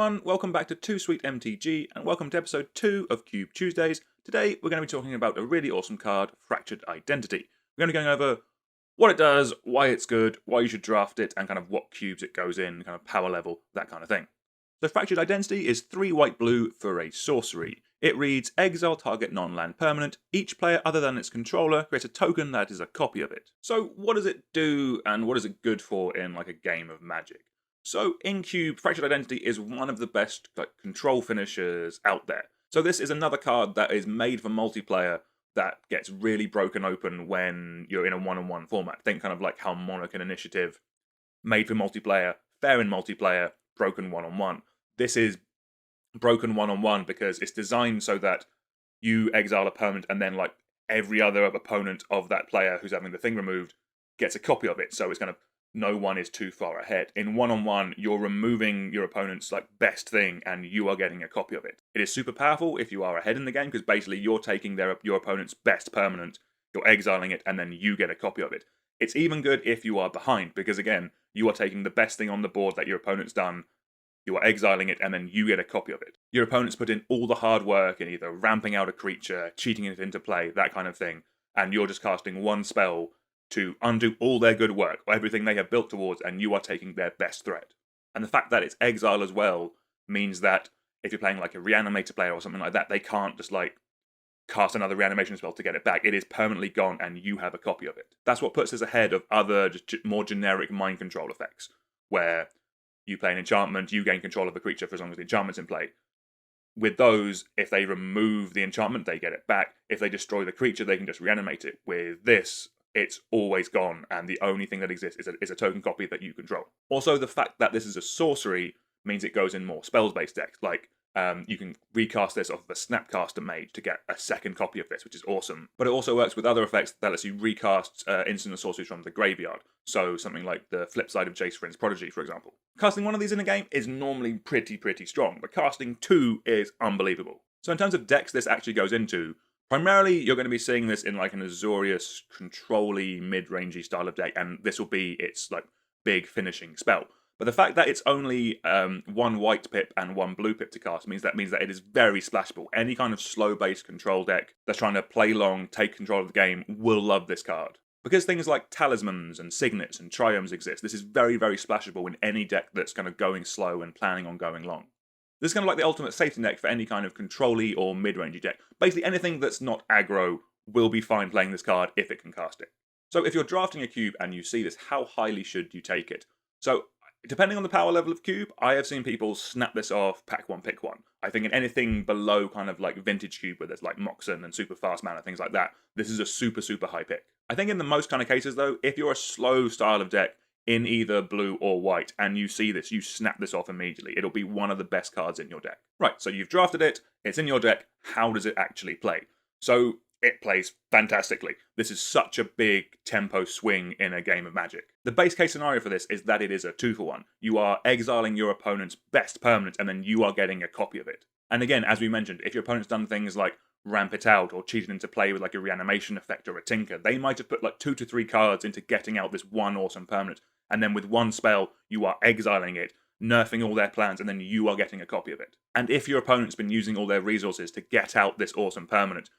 everyone, welcome back to Too Sweet MTG, and welcome to episode 2 of Cube Tuesdays. Today we're going to be talking about a really awesome card, Fractured Identity. We're going to be going over what it does, why it's good, why you should draft it, and kind of what cubes it goes in, kind of power level, that kind of thing. So Fractured Identity is 3 white-blue for a sorcery. It reads, exile target non-land permanent. Each player other than its controller creates a token that is a copy of it. So what does it do, and what is it good for in like a game of Magic? So in Cube, Fractured Identity is one of the best control finishers out there. So this is another card that is made for multiplayer that gets really broken open when you're in a one-on-one format. Think kind of like how Monarch and Initiative, made for multiplayer, fair in multiplayer, broken one-on-one. This is broken one-on-one because it's designed so that you exile a permanent and then like every other opponent of that player who's having the thing removed gets a copy of it. So it's kind of no one is too far ahead. In one-on-one, you're removing your opponent's best thing and you are getting a copy of it. It is super powerful if you are ahead in the game because basically you're taking your opponent's best permanent, you're exiling it, and then you get a copy of it. It's even good if you are behind because again, you are taking the best thing on the board that your opponent's done, you are exiling it, and then you get a copy of it. Your opponent's put in all the hard work in either ramping out a creature, cheating it into play, that kind of thing, and you're just casting one spell to undo all their good work, or everything they have built towards, and you are taking their best threat. And the fact that it's exile as well means that if you're playing like a reanimator player or something like that, they can't just cast another reanimation spell to get it back. It is permanently gone, and you have a copy of it. That's what puts us ahead of other just more generic mind control effects, where you play an enchantment, you gain control of a creature for as long as the enchantment's in play. With those, if they remove the enchantment, they get it back. If they destroy the creature, they can just reanimate it. With this, it's always gone, and the only thing that exists is a token copy that you control. Also, the fact that this is a sorcery means it goes in more spells-based decks. You can recast this off of a Snapcaster Mage to get a second copy of this, which is awesome. But it also works with other effects that lets you recast instant sorceries from the graveyard. So something like the flip side of Jace Vryn's Prodigy, for example. Casting one of these in a game is normally pretty strong, but casting 2 is unbelievable. So in terms of decks this actually goes into, primarily, you're going to be seeing this in an Azorius, control-y, mid-rangey style of deck, and this will be its big finishing spell. But the fact that it's only 1 white pip and 1 blue pip to cast means that it is very splashable. Any kind of slow-based control deck that's trying to play long, take control of the game, will love this card. Because things like talismans and signets and triomes exist, this is very splashable in any deck that's kind of going slow and planning on going long. This is kind of like the ultimate safety net for any kind of control-y or mid-rangey deck. Basically, anything that's not aggro will be fine playing this card if it can cast it. So if you're drafting a cube and you see this, how highly should you take it? So depending on the power level of cube, I have seen people snap this off, pack 1, pick 1. I think in anything below kind of vintage cube where there's Moxen and super fast mana, things like that, this is a super high pick. I think in the most kind of cases though, if you're a slow style of deck, in either blue or white, and you see this, you snap this off immediately. It'll be one of the best cards in your deck. Right, so you've drafted it, it's in your deck, how does it actually play? So it plays fantastically. This is such a big tempo swing in a game of Magic. The base case scenario for this is that it is a 2-for-1. You are exiling your opponent's best permanent, and then you are getting a copy of it. And again, as we mentioned, if your opponent's done things like ramp it out or cheated into play with a reanimation effect or a tinker, they might have put 2 to 3 cards into getting out this one awesome permanent, and then with one spell you are exiling it, nerfing all their plans, and then you are getting a copy of it. And if your opponent's been using all their resources to get out this awesome permanent,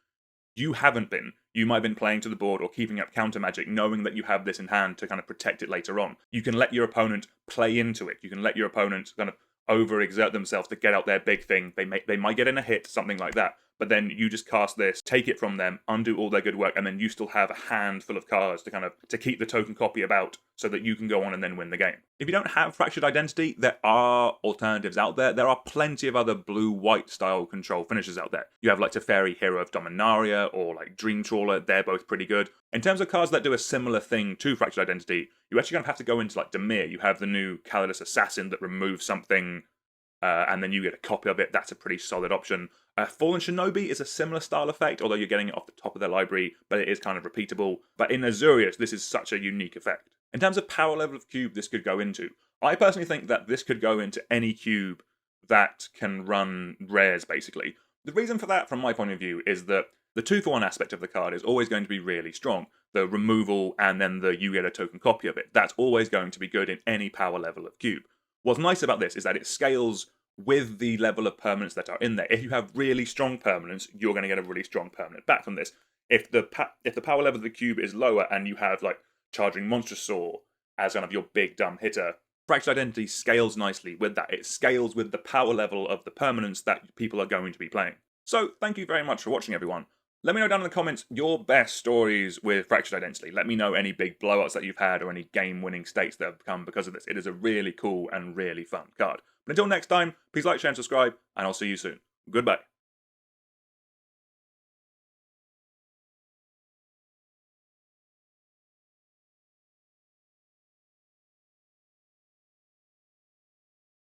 you haven't been. You might have been playing to the board or keeping up counter magic, knowing that you have this in hand to kind of protect it later on. You can let your opponent play into it. You can let your opponent kind of overexert themselves to get out their big thing. They might get in a hit, something like that. But then you just cast this, take it from them, undo all their good work, and then you still have a handful of cards to keep the token copy about so that you can go on and then win the game. If you don't have Fractured Identity, there are alternatives out there. There are plenty of other blue-white style control finishers out there. You have Teferi, Hero of Dominaria, or Dream Trawler. They're both pretty good. In terms of cards that do a similar thing to Fractured Identity, you actually kind of have to go into Dimir. You have the new Calidus Assassin that removes something, and then you get a copy of it. That's a pretty solid option. Fallen Shinobi is a similar style effect, although you're getting it off the top of their library, but it is kind of repeatable. But in Azorius, this is such a unique effect. In terms of power level of cube this could go into, I personally think that this could go into any cube that can run rares, basically. The reason for that, from my point of view, is that the 2-for-1 aspect of the card is always going to be really strong. The removal and then the you get a token copy of it. That's always going to be good in any power level of cube. What's nice about this is that it scales with the level of permanents that are in there. If you have really strong permanents, you're going to get a really strong permanent back from this. If the power level of the cube is lower and you have like Charging Monstrous Saw as kind of your big dumb hitter, Fractured Identity scales nicely with that. It scales with the power level of the permanents that people are going to be playing. So thank you very much for watching, everyone. Let me know down in the comments your best stories with Fractured Identity. Let me know any big blowouts that you've had or any game-winning states that have come because of this. It is a really cool and really fun card. But until next time, please like, share, and subscribe, and I'll see you soon. Goodbye.